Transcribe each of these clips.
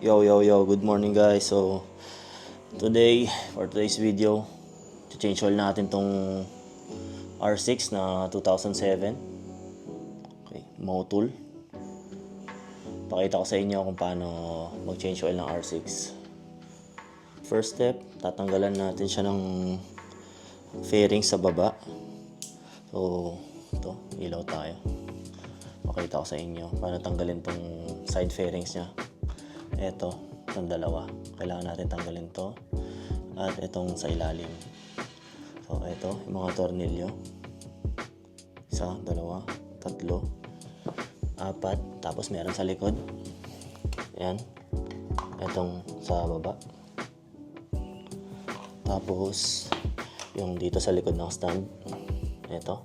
Yo, good morning guys. So, for today's video, change oil natin tong R6 na 2007. Okay, Motul. Pakita ko sa inyo kung paano mag-change oil ng R6. First step, tatanggalan natin siya ng fairing sa baba. So, ito, ilaw tayo. Pakita ko sa inyo paano tanggalin tong side fairings niya. Ito, itong dalawa. Kailangan natin tanggalin to. At itong sa ilalim. So, ito, yung mga tornilyo. Isa, dalawa, tatlo, apat. Tapos meron sa likod. Ayan. Itong sa baba. Tapos, yung dito sa likod ng stand. Ito.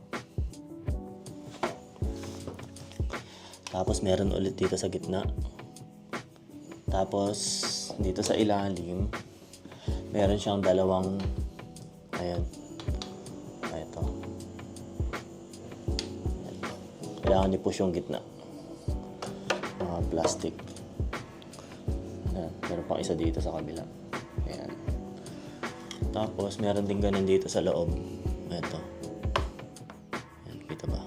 Tapos, meron ulit dito sa gitna. Tapos, dito sa ilalim, meron siyang dalawang, ayan, ito. Kailangan i-push yung gitna. Mga plastic. Ayan, meron pang isa dito sa kabila. Ayan. Tapos, meron din ganun dito sa loob. Ito. Ayan, kita ba?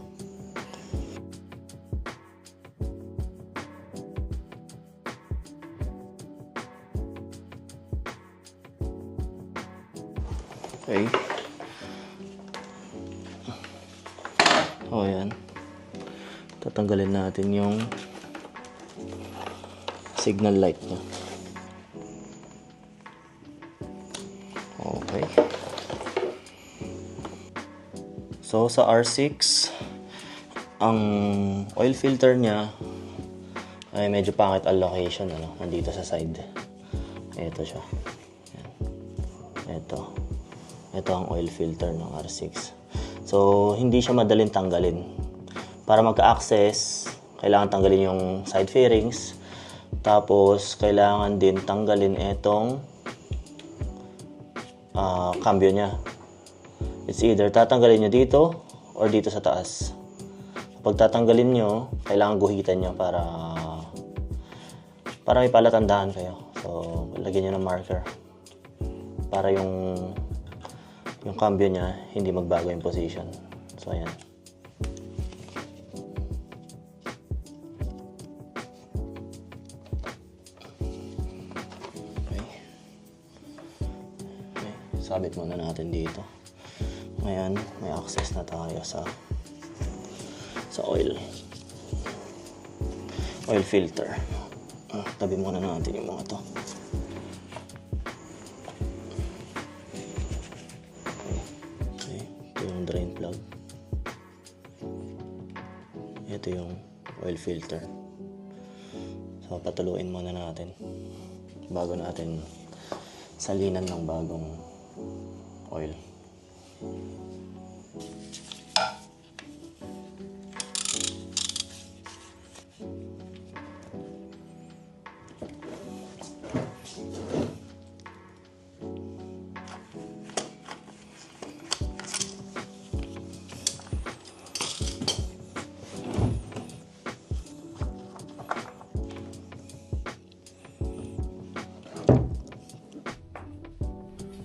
Okay. O, yan. Tatanggalin natin yung signal light niya. Okay. So, sa R6, ang oil filter niya ay medyo pangit ang location, ano? Nandito sa side. Ito siya. Yan. Ito ang oil filter ng R6. So, hindi siya madaling tanggalin. Para magka-access, kailangan tanggalin yung side fairings. Tapos, kailangan din tanggalin itong cambio niya. It's either tatanggalin nyo dito or dito sa taas. Pag tatanggalin nyo, kailangan guhitan nyo para may palatandaan kayo. So, lagyan nyo ng marker para yung cambio niya hindi magbago yung position. So, ayan. Okay. Sabit muna natin dito. Ngayon, may access na tayo sa oil filter. Tabi muna natin yung mga to. Drain plug. Ito yung oil filter. So, patuluin muna natin bago natin salinan ng bagong oil.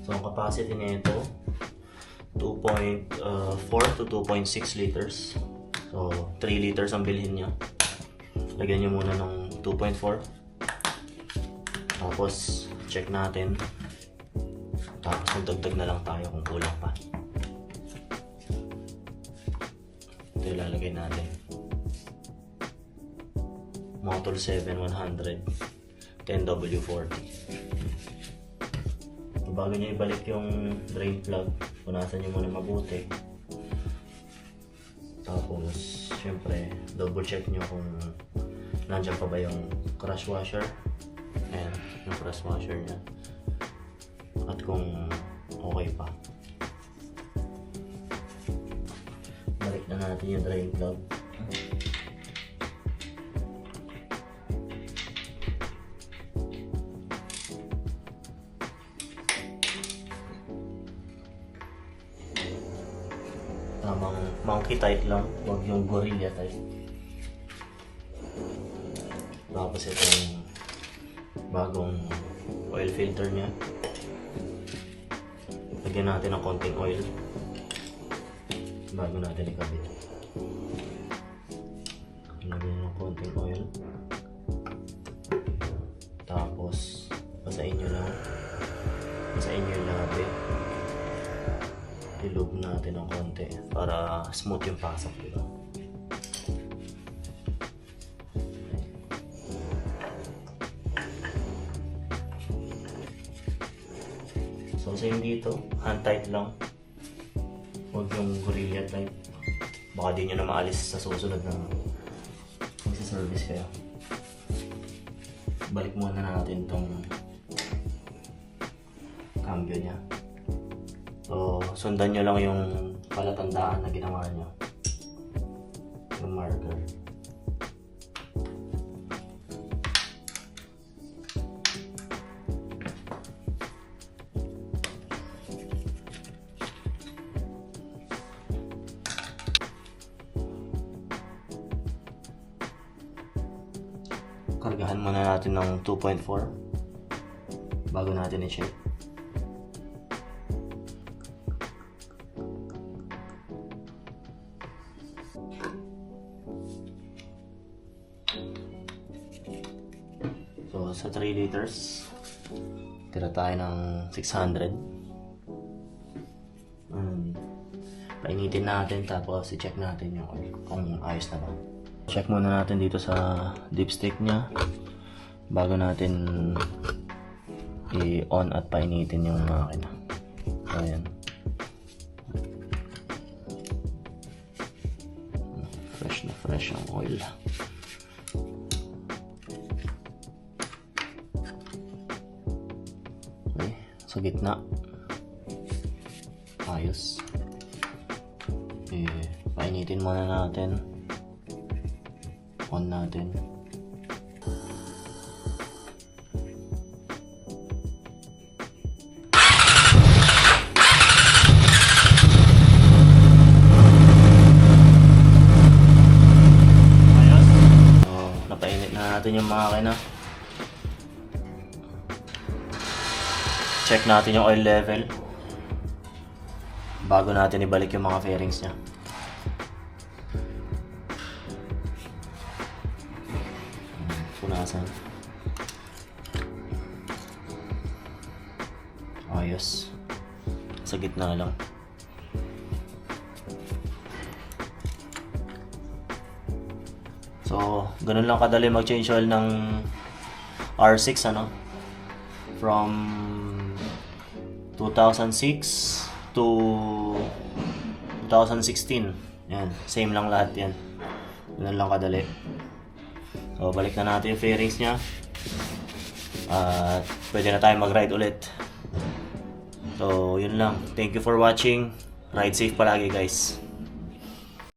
So, ang capacity nito 2.4 to 2.6 liters. So, 3 liters ang bilhin niya. Lagyan niyo muna ng 2.4. Tapos, check natin. Tapos, magdagdag na lang tayo kung kulang pa. Ito ilalagay natin. Motul 7100 10W40. Bago nyo ibalik yung drain plug, punasan nyo muna mabuti. Tapos, syempre, double check nyo kung nandiyan pa ba yung crush washer. Ayan, yung crush washer nya. At kung okay pa. Balik na natin yung drain plug. Tamang monkey type lang, huwag yung gorilla type. Tapos itong bagong oil filter niya. Lagyan natin ng konting oil bago natin ikabit. Lagyan ng konting oil. Tapos, basahin nyo lang. Basahin nyo yung labi. I-lube natin ng konti para smooth yung pasok, diba? So, same dito. Hand tight lang. Huwag yung gorilla type. Baka di nyo na maalis sa susunod na magsa-service kayo. Balik muna natin tong cambio niya. So, sundan nyo lang yung palatandaan na ginawa nyo. Yung marker. Kargahan muna natin ng 2.4 bago natin i-check. So sa 3 liters, tira tayo ng 600. Painitin natin tapos i-check natin yung oil kung ayos na ba. Check muna natin dito sa dipstick niya bago natin i-on at painitin yung makina. So, ayan. Fresh na fresh ang oil. Okay, sa gitna. Ayos. Painitin muna natin. On natin. Napainit na natin yung makina. Check natin yung oil level bago natin ibalik yung mga fairings niya. Punasan. Ayos. Sa gitna lang. So, ganun lang kadali mag-change oil ng R6, ano? From 2006 to 2016. Yan, same lang lahat yan. Ganun lang kadali. So, balik na natin yung fairings niya. At pwede na tayo mag-ride ulit. So, yun lang. Thank you for watching. Ride safe palagi, guys.